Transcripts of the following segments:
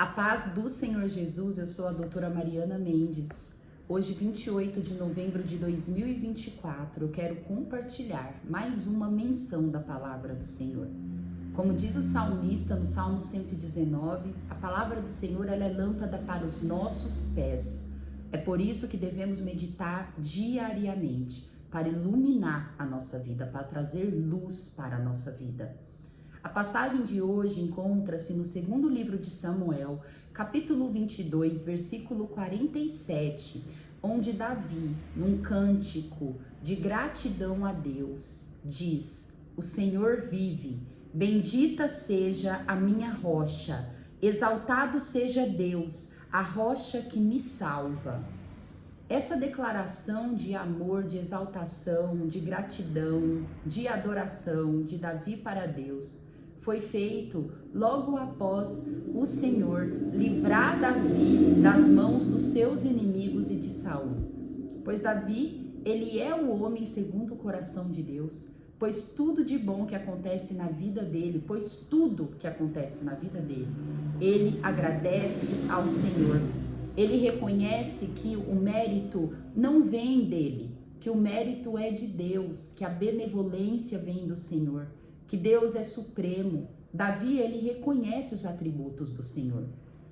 A paz do Senhor Jesus, eu sou a doutora Mariana Mendes. Hoje, 28 de novembro de 2024, eu quero compartilhar mais uma menção da palavra do Senhor. Como diz o salmista no Salmo 119, a palavra do Senhor ela é lâmpada para os nossos pés. É por isso que devemos meditar diariamente, para iluminar a nossa vida, para trazer luz para a nossa vida. A passagem de hoje encontra-se no segundo livro de Samuel, capítulo 22, versículo 47, onde Davi, num cântico de gratidão a Deus, diz: "O Senhor vive, bendita seja a minha rocha, exaltado seja Deus, a rocha que me salva." Essa declaração de amor, de exaltação, de gratidão, de adoração de Davi para Deus foi feito logo após o Senhor livrar Davi das mãos dos seus inimigos e de Saul. Pois Davi, ele é o homem segundo o coração de Deus, pois tudo de bom que acontece na vida dele, ele agradece ao Senhor. Ele reconhece que o mérito não vem dele, que o mérito é de Deus, que a benevolência vem do Senhor, que Deus é supremo. Davi, ele reconhece os atributos do Senhor.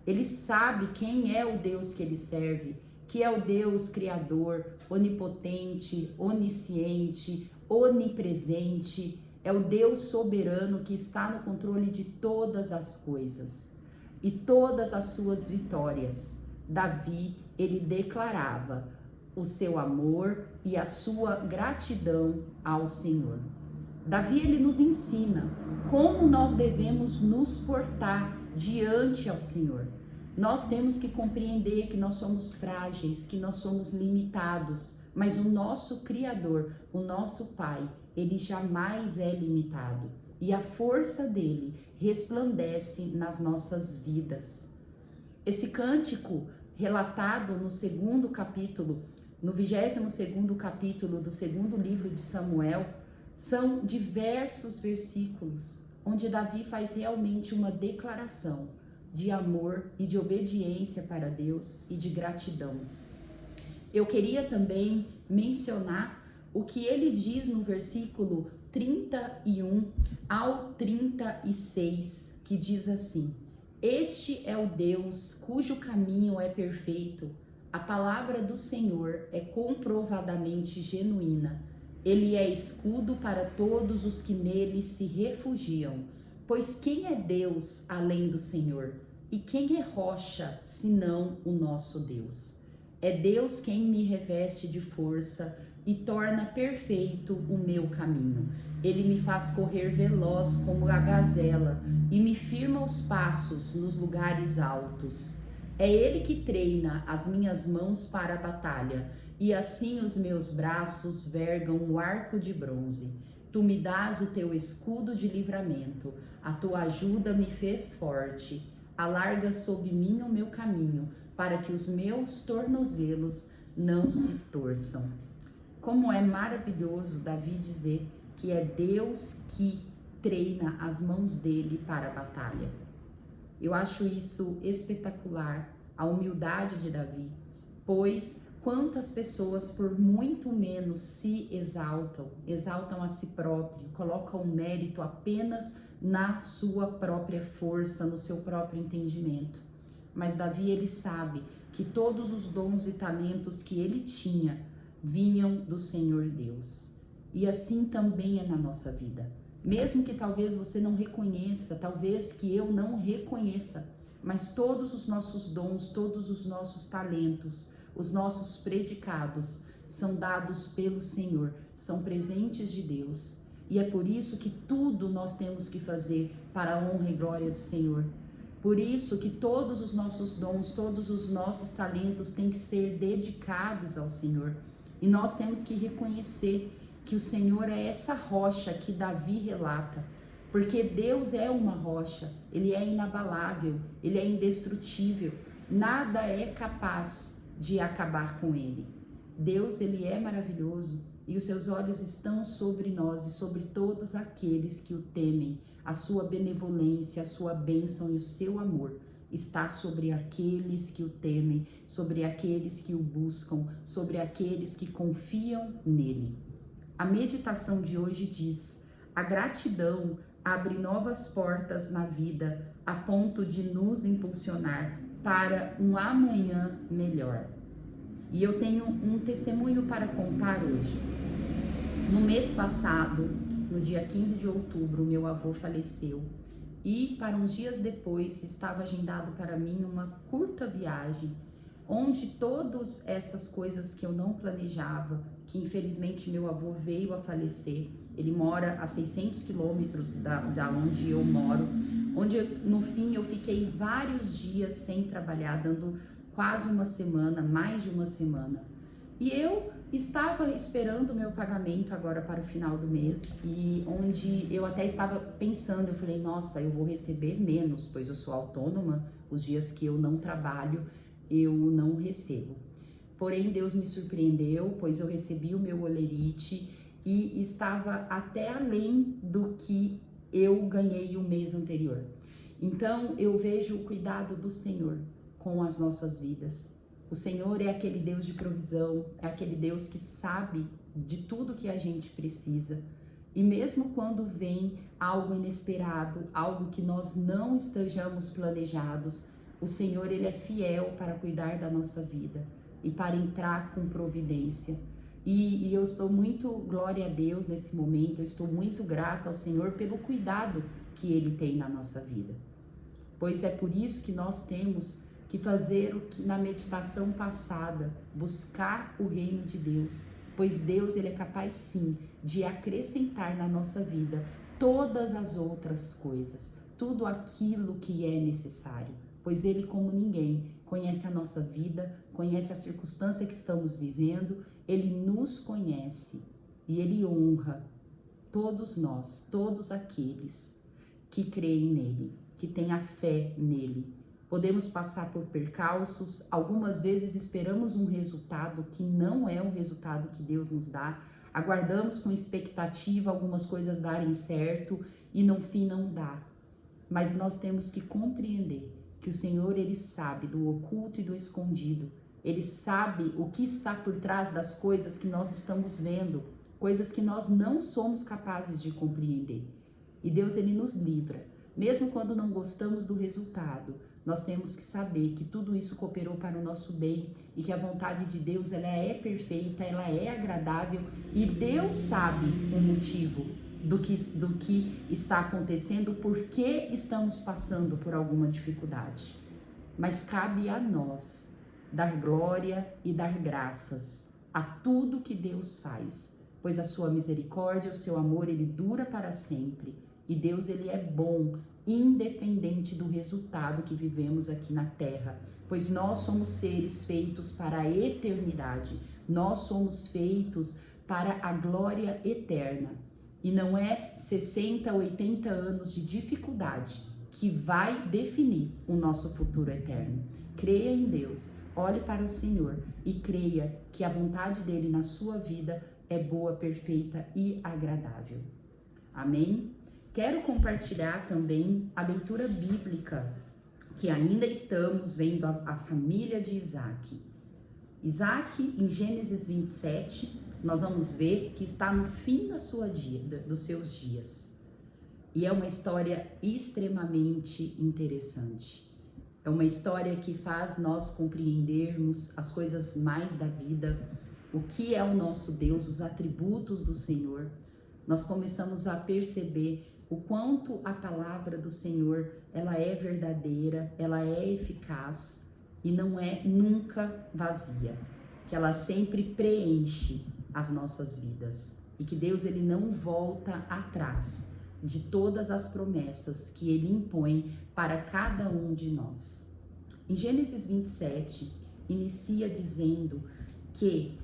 Ele sabe quem é o Deus que ele serve, que é o Deus criador, onipotente, onisciente, onipresente. É o Deus soberano que está no controle de todas as coisas e todas as suas vitórias. Davi, ele declarava o seu amor e a sua gratidão ao Senhor. Davi, ele nos ensina como nós devemos nos portar diante ao Senhor. Nós temos que compreender que nós somos frágeis, que nós somos limitados, mas o nosso Criador, o nosso Pai, ele jamais é limitado e a força dele resplandece nas nossas vidas. Esse cântico relatado no segundo capítulo, no 22º capítulo do segundo livro de Samuel, são diversos versículos onde Davi faz realmente uma declaração de amor e de obediência para Deus e de gratidão. Eu queria também mencionar o que ele diz no versículo 31 ao 36, que diz assim: "Este é o Deus cujo caminho é perfeito, a palavra do Senhor é comprovadamente genuína. Ele é escudo para todos os que nele se refugiam. Pois quem é Deus além do Senhor? E quem é rocha senão o nosso Deus? É Deus quem me reveste de força e torna perfeito o meu caminho. Ele me faz correr veloz como a gazela e me firma os passos nos lugares altos. É Ele que treina as minhas mãos para a batalha, e assim os meus braços vergam o arco de bronze. Tu me dás o teu escudo de livramento, a tua ajuda me fez forte. Alarga sob mim o meu caminho, para que os meus tornozelos não se torçam." Como é maravilhoso Davi dizer que é Deus que treina as mãos dele para a batalha. Eu acho isso espetacular, a humildade de Davi, pois quantas pessoas por muito menos se exaltam a si próprio, colocam o mérito apenas na sua própria força, no seu próprio entendimento. Mas Davi, ele sabe que todos os dons e talentos que ele tinha vinham do Senhor Deus. E assim também é na nossa vida. Mesmo que talvez você não reconheça, talvez que eu não reconheça, mas todos os nossos dons, todos os nossos talentos, os nossos predicados são dados pelo Senhor, são presentes de Deus. E é por isso que tudo nós temos que fazer para a honra e glória do Senhor. Por isso que todos os nossos dons, todos os nossos talentos têm que ser dedicados ao Senhor. E nós temos que reconhecer que o Senhor é essa rocha que Davi relata, porque Deus é uma rocha, Ele é inabalável, Ele é indestrutível, nada é capaz de acabar com Ele. Deus, Ele é maravilhoso e os seus olhos estão sobre nós e sobre todos aqueles que o temem, a sua benevolência, a sua bênção e o seu amor está sobre aqueles que o temem, sobre aqueles que o buscam, sobre aqueles que confiam nele. A meditação de hoje diz: a gratidão abre novas portas na vida, a ponto de nos impulsionar para um amanhã melhor. E eu tenho um testemunho para contar hoje. No mês passado, no dia 15 de outubro, meu avô faleceu. E para uns dias depois estava agendado para mim uma curta viagem, onde todas essas coisas que eu não planejava, que infelizmente meu avô veio a falecer, ele mora a 600 quilômetros da onde eu moro, onde no fim eu fiquei vários dias sem trabalhar, dando quase uma semana, mais de uma semana. E eu estava esperando o meu pagamento agora para o final do mês, e onde eu até estava pensando, eu falei, nossa, eu vou receber menos, pois eu sou autônoma, os dias que eu não trabalho, eu não recebo. Porém, Deus me surpreendeu, pois eu recebi o meu holerite e estava até além do que eu ganhei o mês anterior. Então, eu vejo o cuidado do Senhor com as nossas vidas. O Senhor é aquele Deus de provisão, é aquele Deus que sabe de tudo que a gente precisa. E mesmo quando vem algo inesperado, algo que nós não estejamos planejados, o Senhor, Ele é fiel para cuidar da nossa vida e para entrar com providência. E eu estou muito, glória a Deus nesse momento, eu estou muito grata ao Senhor pelo cuidado que Ele tem na nossa vida. Pois é por isso que nós temos que fazer o que na meditação passada, buscar o reino de Deus, pois Deus, Ele é capaz sim de acrescentar na nossa vida todas as outras coisas, tudo aquilo que é necessário, pois Ele, como ninguém, conhece a nossa vida, conhece a circunstância que estamos vivendo, Ele nos conhece e Ele honra todos nós, todos aqueles que creem nele, que têm a fé nele. Podemos passar por percalços, algumas vezes esperamos um resultado que não é o resultado que Deus nos dá, aguardamos com expectativa algumas coisas darem certo e no fim não dá. Mas nós temos que compreender que o Senhor, Ele sabe do oculto e do escondido, Ele sabe o que está por trás das coisas que nós estamos vendo, coisas que nós não somos capazes de compreender. E Deus, Ele nos livra, mesmo quando não gostamos do resultado. Nós temos que saber que tudo isso cooperou para o nosso bem e que a vontade de Deus, ela é perfeita, ela é agradável e Deus sabe o motivo do que está acontecendo, por que estamos passando por alguma dificuldade. Mas cabe a nós dar glória e dar graças a tudo que Deus faz, pois a sua misericórdia, o seu amor, ele dura para sempre. E Deus, ele é bom, independente do resultado que vivemos aqui na terra, pois nós somos seres feitos para a eternidade, nós somos feitos para a glória eterna. E não é 60, 80 anos de dificuldade que vai definir o nosso futuro eterno. Creia em Deus, olhe para o Senhor e creia que a vontade dele na sua vida é boa, perfeita e agradável. Amém? Quero compartilhar também a leitura bíblica, que ainda estamos vendo a família de Isaac. Isaac, em Gênesis 27, nós vamos ver que está no fim dos seus dias. E é uma história extremamente interessante. É uma história que faz nós compreendermos as coisas mais da vida, o que é o nosso Deus, os atributos do Senhor. Nós começamos a perceber o quanto a palavra do Senhor, ela é verdadeira, ela é eficaz e não é nunca vazia, que ela sempre preenche as nossas vidas e que Deus, ele não volta atrás de todas as promessas que ele impõe para cada um de nós. Em Gênesis 27, inicia dizendo que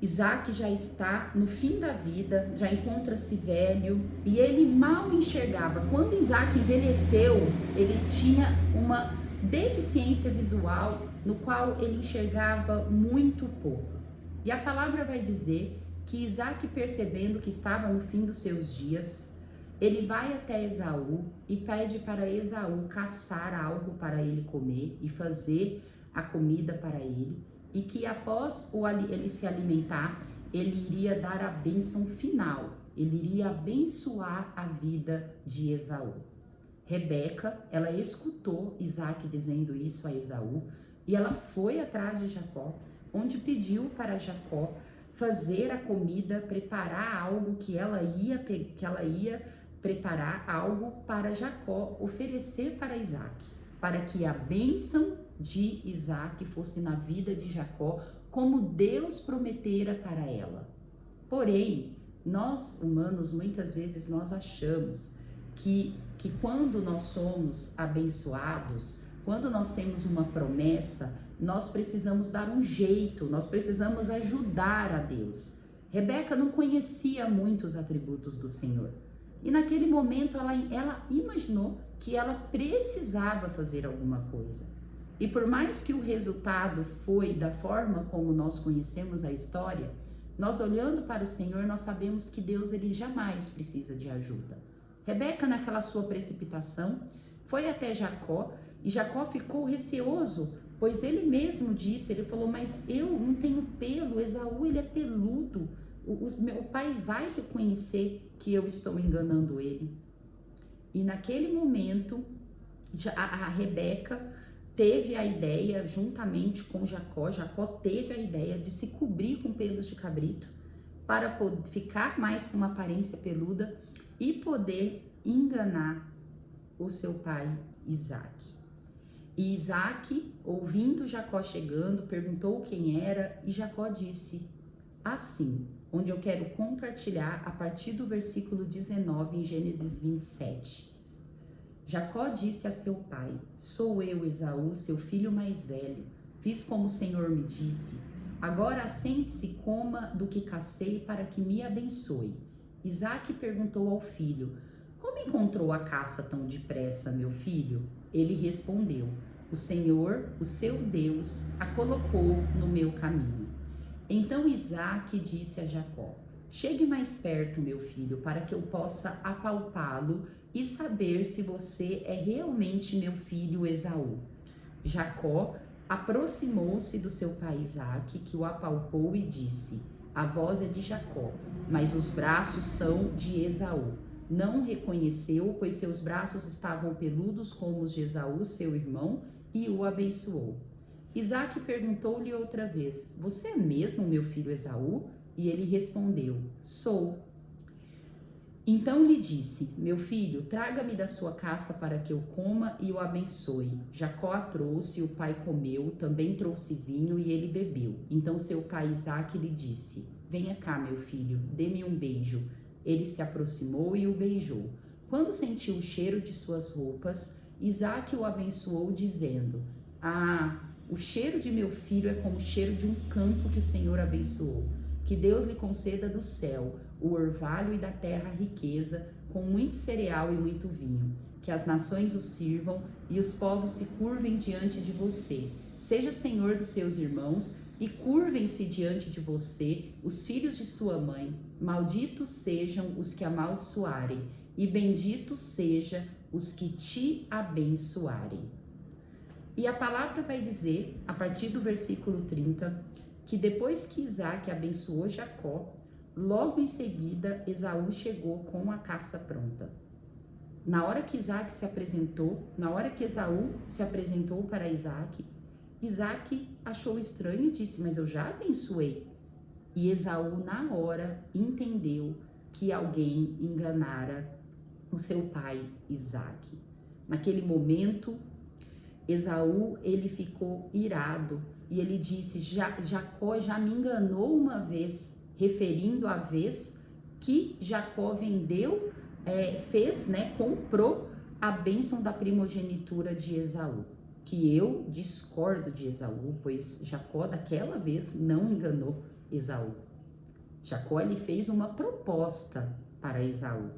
Isaac já está no fim da vida, já encontra-se velho e ele mal enxergava. Quando Isaac envelheceu, ele tinha uma deficiência visual no qual ele enxergava muito pouco. E a palavra vai dizer que Isaac, percebendo que estava no fim dos seus dias, ele vai até Esaú e pede para Esaú caçar algo para ele comer e fazer a comida para ele, e que após ele se alimentar, ele iria dar a bênção final, ele iria abençoar a vida de Esaú. Rebeca, ela escutou Isaac dizendo isso a Esaú, e ela foi atrás de Jacó, onde pediu para Jacó fazer a comida, preparar algo que ela ia preparar algo para Jacó, oferecer para Isaac, para que a bênção de Isaac fosse na vida de Jacó, como Deus prometera para ela. Porém, nós humanos, muitas vezes nós achamos que quando nós somos abençoados, quando nós temos uma promessa, nós precisamos dar um jeito, nós precisamos ajudar a Deus. Rebeca não conhecia muitos atributos do Senhor. E naquele momento ela imaginou que ela precisava fazer alguma coisa. E por mais que o resultado foi da forma como nós conhecemos a história, nós olhando para o Senhor, nós sabemos que Deus ele jamais precisa de ajuda. Rebeca, naquela sua precipitação, foi até Jacó, e Jacó ficou receoso, pois ele mesmo disse, ele falou, mas eu não tenho pelo, Esaú ele é peludo, meu pai vai reconhecer que eu estou enganando ele. E naquele momento, a Rebeca teve a ideia, juntamente com Jacó teve a ideia de se cobrir com pelos de cabrito, para poder ficar mais com uma aparência peluda e poder enganar o seu pai Isaac. E Isaac, ouvindo Jacó chegando, perguntou quem era, e Jacó disse assim, onde eu quero compartilhar a partir do versículo 19 em Gênesis 27. Jacó disse a seu pai, sou eu, Esaú, seu filho mais velho, fiz como o Senhor me disse, agora assente-se, coma do que cacei para que me abençoe. Isaac perguntou ao filho, como encontrou a caça tão depressa, meu filho? Ele respondeu, o Senhor, o seu Deus, a colocou no meu caminho. Então Isaac disse a Jacó, chegue mais perto, meu filho, para que eu possa apalpá-lo e saber se você é realmente meu filho Esaú. Jacó aproximou-se do seu pai Isaac, que o apalpou e disse, a voz é de Jacó, mas os braços são de Esaú. Não reconheceu, pois seus braços estavam peludos como os de Esaú, seu irmão, e o abençoou. Isaac perguntou-lhe outra vez, você é mesmo meu filho Esaú? E ele respondeu, sou. Então lhe disse, meu filho, traga-me da sua caça para que eu coma e o abençoe. Jacó a trouxe, o pai comeu, também trouxe vinho e ele bebeu. Então seu pai Isaac lhe disse, venha cá, meu filho, dê-me um beijo. Ele se aproximou e o beijou. Quando sentiu o cheiro de suas roupas, Isaac o abençoou, dizendo, o cheiro de meu filho é como o cheiro de um campo que o Senhor abençoou. Que Deus lhe conceda do céu o orvalho e da terra a riqueza, com muito cereal e muito vinho. Que as nações o sirvam e os povos se curvem diante de você. Seja senhor dos seus irmãos e curvem-se diante de você os filhos de sua mãe. Malditos sejam os que amaldiçoarem e benditos seja os que te abençoarem. E a palavra vai dizer, a partir do versículo 30, que depois que Isaac abençoou Jacó, logo em seguida Esaú chegou com a caça pronta. Na hora que Isaac se apresentou, na hora que Esaú se apresentou para Isaac, Isaac achou estranho e disse, mas eu já abençoei. E Esaú na hora entendeu que alguém enganara o seu pai Isaac. Naquele momento, Esaú, ele ficou irado e ele disse, Jacó já me enganou uma vez, referindo à vez que Jacó vendeu, comprou a bênção da primogenitura de Esaú, que eu discordo de Esaú, pois Jacó daquela vez não enganou Esaú. Jacó, ele fez uma proposta para Esaú,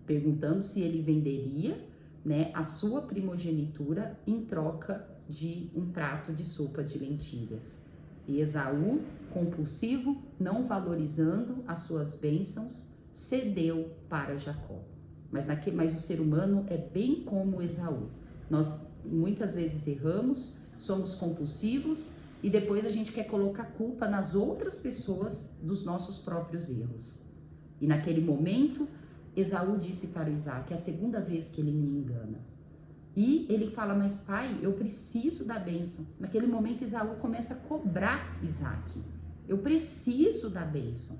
perguntando se ele venderia, a sua primogenitura em troca de um prato de sopa de lentilhas. E Esaú, compulsivo, não valorizando as suas bênçãos, cedeu para Jacó. mas o ser humano é bem como Esaú. Nós muitas vezes erramos, somos compulsivos e depois a gente quer colocar culpa nas outras pessoas dos nossos próprios erros. E naquele momento, Esaú disse para Isaac: é a segunda vez que ele me engana. E ele fala: mas pai, eu preciso da bênção. Naquele momento, Esaú começa a cobrar Isaac: eu preciso da bênção.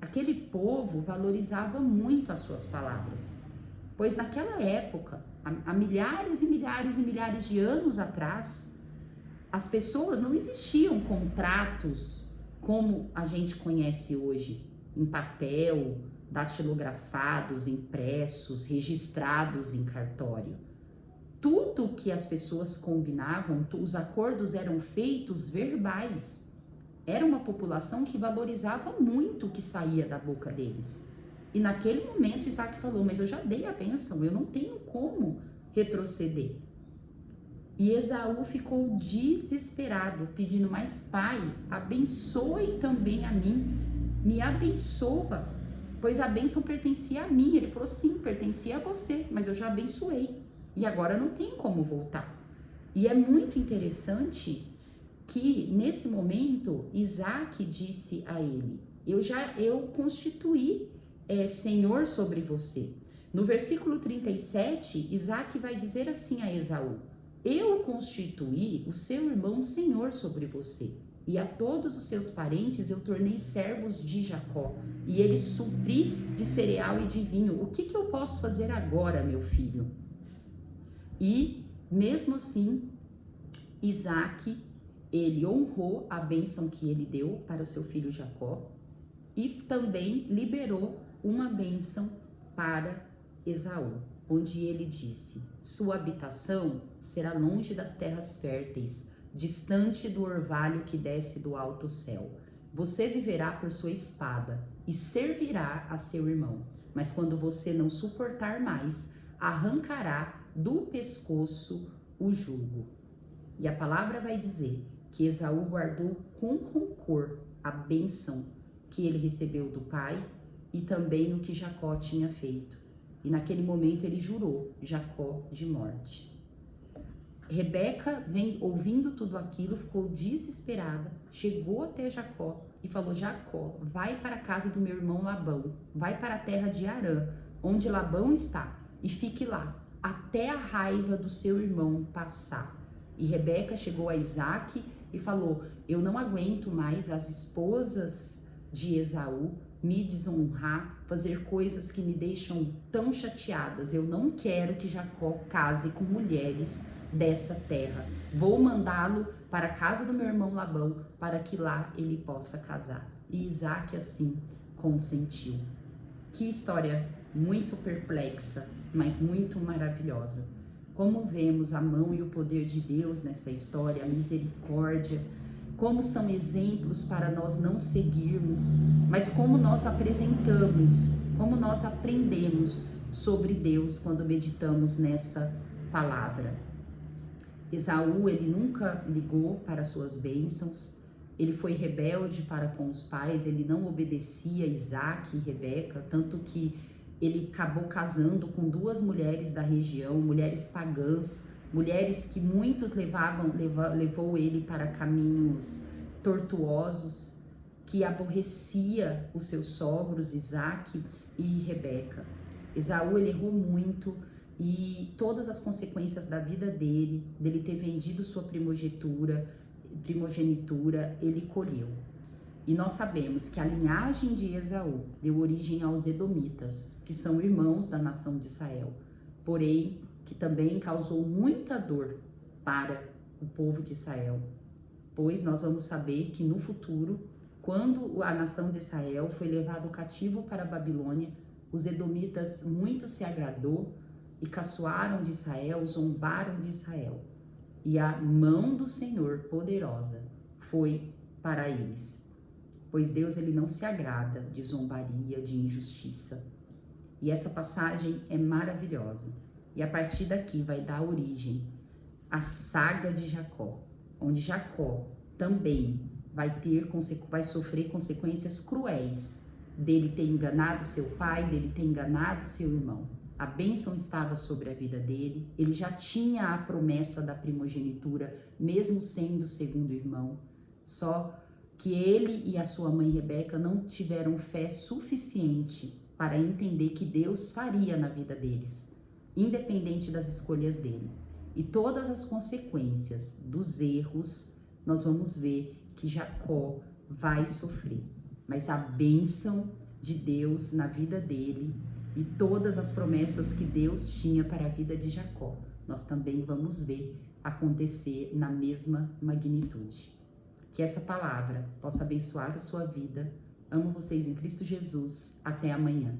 Aquele povo valorizava muito as suas palavras, pois naquela época, há milhares e milhares e milhares de anos atrás, as pessoas não existiam contratos como a gente conhece hoje, em papel, datilografados, impressos, registrados em cartório. Tudo que as pessoas combinavam, os acordos eram feitos verbais. Era uma população que valorizava muito o que saía da boca deles. E naquele momento Isaac falou: mas eu já dei a bênção, eu não tenho como retroceder. E Esaú ficou desesperado, pedindo: mas pai, abençoe também a mim, me abençoa, pois a bênção pertencia a mim. Ele falou: sim, pertencia a você, mas eu já abençoei, e agora não tem como voltar. E é muito interessante que nesse momento Isaac disse a ele: eu constituí Senhor sobre você. No versículo 37, Isaac vai dizer assim a Esaú: eu constituí o seu irmão Senhor sobre você, e a todos os seus parentes eu tornei servos de Jacó, e ele supri de cereal e de vinho. O que eu posso fazer agora, meu filho? E mesmo assim, Isaac, ele honrou a bênção que ele deu para o seu filho Jacó e também liberou uma bênção para Esaú, onde ele disse: sua habitação será longe das terras férteis, distante do orvalho que desce do alto céu. Você viverá por sua espada e servirá a seu irmão, mas quando você não suportar mais, arrancará do pescoço o jugo. E a palavra vai dizer que Esaú guardou com rancor a bênção que ele recebeu do pai e também no que Jacó tinha feito. E naquele momento ele jurou Jacó de morte. Rebeca, ouvindo tudo aquilo, ficou desesperada, chegou até Jacó e falou: Jacó, vai para a casa do meu irmão Labão, vai para a terra de Harã, onde Labão está, e fique lá, até a raiva do seu irmão passar. E Rebeca chegou a Isaac e falou: eu não aguento mais as esposas de Esaú me desonrar, fazer coisas que me deixam tão chateadas. Eu não quero que Jacó case com mulheres dessa terra. Vou mandá-lo para a casa do meu irmão Labão, para que lá ele possa casar. E Isaac assim consentiu. Que história muito perplexa, mas muito maravilhosa. Como vemos a mão e o poder de Deus nessa história, a misericórdia, como são exemplos para nós não seguirmos, mas como nós apresentamos, como nós aprendemos sobre Deus quando meditamos nessa palavra. Esaú, ele nunca ligou para suas bênçãos, ele foi rebelde para com os pais, ele não obedecia Isaac e Rebeca, tanto que ele acabou casando com duas mulheres da região, mulheres pagãs, mulheres que muitos levou ele para caminhos tortuosos, que aborrecia os seus sogros, Isaac e Rebeca. Esaú, ele errou muito e todas as consequências da vida dele ter vendido sua primogenitura, ele colheu. E nós sabemos que a linhagem de Esaú deu origem aos Edomitas, que são irmãos da nação de Israel, porém que também causou muita dor para o povo de Israel, pois nós vamos saber que no futuro, quando a nação de Israel foi levado cativo para a Babilônia, os Edomitas muito se agradou e caçoaram de Israel, zombaram de Israel, e a mão do Senhor poderosa foi para eles. Pois Deus, ele não se agrada de zombaria, de injustiça. E essa passagem é maravilhosa. E a partir daqui vai dar origem à saga de Jacó, onde Jacó também vai sofrer consequências cruéis dele ter enganado seu pai, dele ter enganado seu irmão. a bênção estava sobre a vida dele, ele já tinha a promessa da primogenitura, mesmo sendo o segundo irmão, só que ele e a sua mãe Rebeca não tiveram fé suficiente para entender que Deus faria na vida deles, independente das escolhas dele. E todas as consequências dos erros, nós vamos ver que Jacó vai sofrer. Mas a bênção de Deus na vida dele e todas as promessas que Deus tinha para a vida de Jacó, nós também vamos ver acontecer na mesma magnitude. Que essa palavra possa abençoar a sua vida. Amo vocês em Cristo Jesus. Até amanhã.